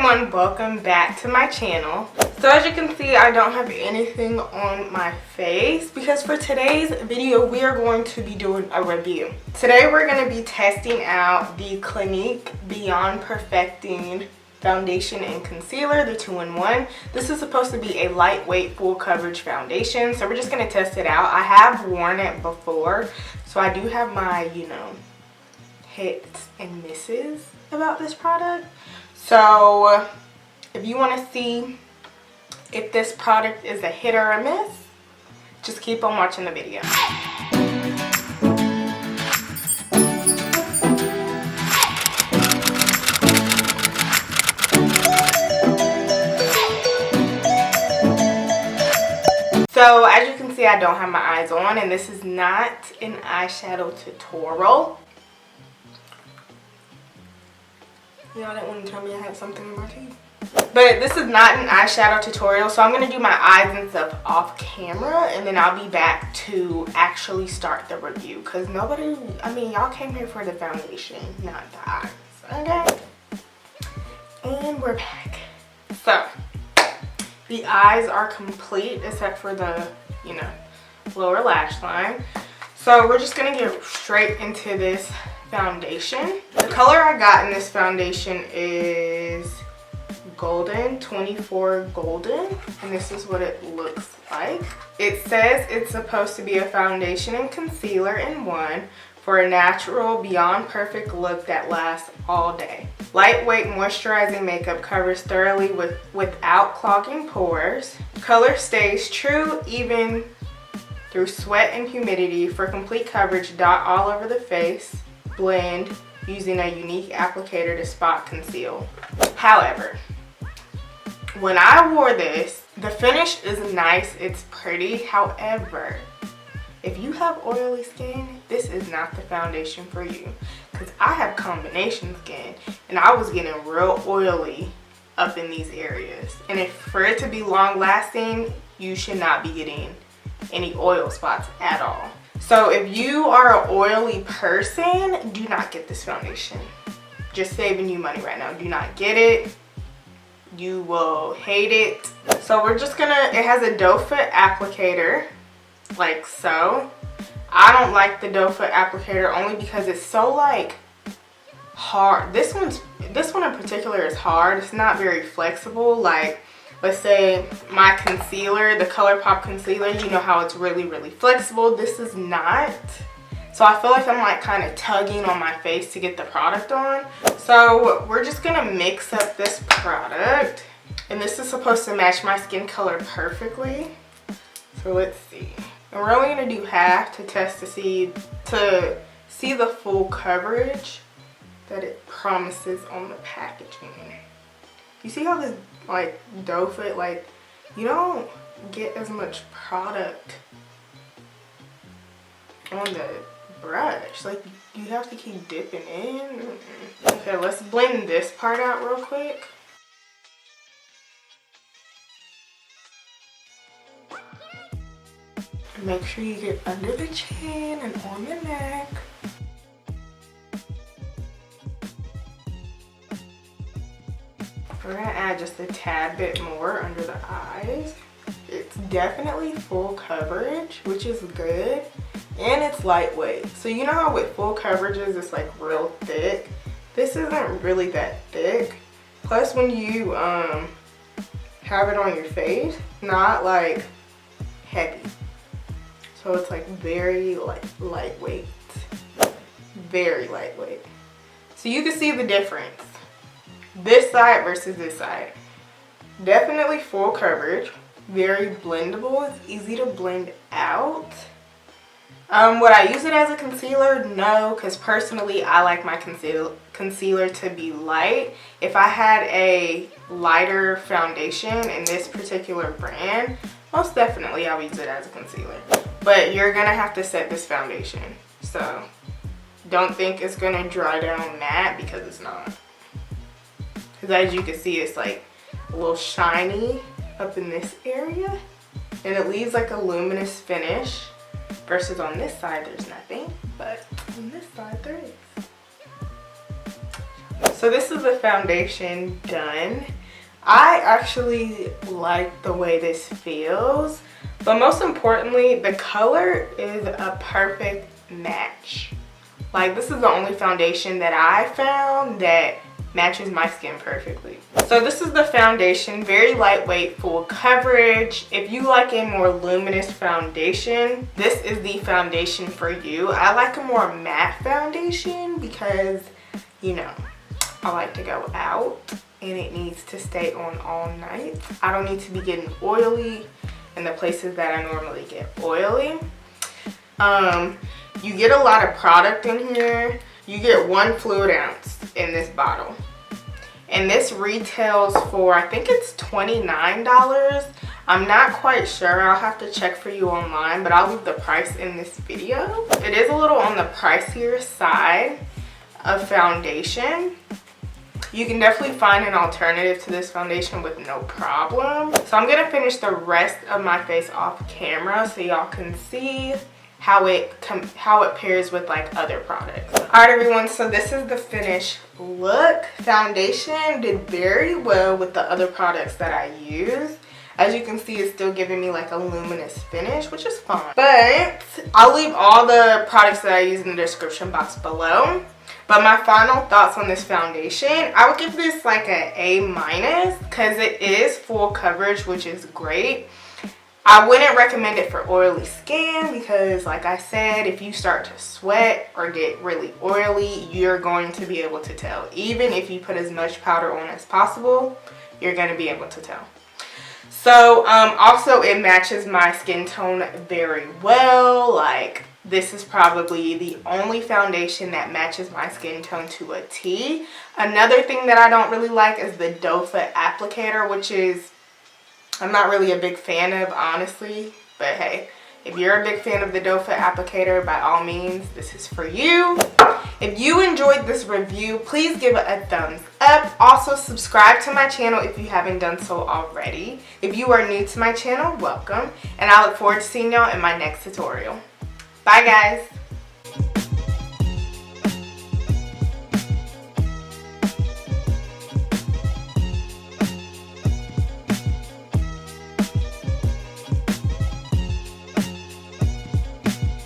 everyone, welcome back to my channel. So as you can see, I don't have anything on my face because for today's video we are going to be doing a review. Today we're going to be testing out the Clinique Beyond Perfecting foundation and concealer, the 2-in-1. This is supposed to be a lightweight full coverage foundation, so we're just going to test it out. I have worn it before, so I do have my, hits and misses about this product. So if you want to see if this product is a hit or a miss, just keep on watching the video. So as you can see, I don't have my eyes on, and this is not an eyeshadow tutorial. Y'all didn't want to tell me I had something in my teeth. But this is not an eyeshadow tutorial, so I'm going to do my eyes and stuff off camera, and then I'll be back to actually start the review. Because y'all came here for the foundation, not the eyes. Okay? And we're back. So, the eyes are complete except for the, lower lash line. So we're just going to get straight into this foundation. The color I got in this foundation is Golden, 24 Golden, and this is what it looks like. It says it's supposed to be a foundation and concealer in one for a natural, beyond perfect look that lasts all day. Lightweight moisturizing makeup covers thoroughly without clogging pores. Color stays true even through sweat and humidity. For complete coverage, dot all over the face. Blend using a unique applicator to spot conceal. However, when I wore this, the finish is nice, it's pretty. However, if you have oily skin, this is not the foundation for you. Because I have combination skin and I was getting real oily up in these areas. And for it to be long lasting, you should not be getting any oil spots at all. So if you are an oily person, do not get this foundation. Just saving you money right now. Do not get it. You will hate it. So we're just gonna, it has a doe foot applicator, like so. I don't like the doe foot applicator only because it's so hard. This one in particular is hard. It's not very flexible. Like, let's say my concealer, the Colourpop concealer, you know how it's really flexible. This is not. So I feel like I'm kind of tugging on my face to get the product on. So we're just gonna mix up this product. And this is supposed to match my skin color perfectly. So let's see. And we're only gonna do half to test to see the full coverage that it promises on the packaging. You see how this doe foot, you don't get as much product on the brush. You have to keep dipping in. Okay, let's blend this part out real quick. Make sure you get under the chin and on the neck. We're gonna add just a tad bit more under the eyes. It's definitely full coverage, which is good, and it's lightweight. So you know how with full coverages it's real thick? This isn't really that thick. Plus when you have it on your face, not heavy. So it's very lightweight. Very lightweight. So you can see the difference. This side versus this side. Definitely full coverage. Very blendable. It's easy to blend out. Would I use it as a concealer? No, because personally I like my concealer to be light. If I had a lighter foundation in this particular brand, most definitely I'll use it as a concealer. But you're gonna have to set this foundation. So don't think it's gonna dry down matte, because it's not. Because as you can see, it's a little shiny up in this area, and it leaves a luminous finish, versus on this side there's nothing, but on this side there is. So this is the foundation done. I actually like the way this feels, but most importantly, the color is a perfect match. Like, this is the only foundation that I found that matches my skin perfectly. So this is the foundation, very lightweight, full coverage. If you like a more luminous foundation, this is the foundation for you. I like a more matte foundation because, you know, I like to go out and it needs to stay on all night. I don't need to be getting oily in the places that I normally get oily. You get a lot of product in here. You get 1 fluid ounce in this bottle. And this retails for, I think it's $29. I'm not quite sure. I'll have to check for you online, but I'll leave the price in this video. It is a little on the pricier side of foundation. You can definitely find an alternative to this foundation with no problem. So I'm gonna finish the rest of my face off camera so y'all can see how it pairs with like other products. All right, everyone, so this is the finished look. Foundation did very well with the other products that I use. As you can see, it's still giving me like a luminous finish, which is fine. But I'll leave all the products that I use in the description box below. But my final thoughts on this foundation, I would give this like an A- because it is full coverage, which is great. I wouldn't recommend it for oily skin because, like I said, if you start to sweat or get really oily, you're going to be able to tell. Even if you put as much powder on as possible, you're going to be able to tell. So also it matches my skin tone very well. Like, this is probably the only foundation that matches my skin tone to a T. Another thing that I don't really like is the doe foot applicator, which is, I'm not really a big fan of, honestly. But hey, if you're a big fan of the doe foot applicator, by all means, this is for you. If you enjoyed this review, please give it a thumbs up. Also, subscribe to my channel if you haven't done so already. If you are new to my channel, welcome. And I look forward to seeing y'all in my next tutorial. Bye, guys.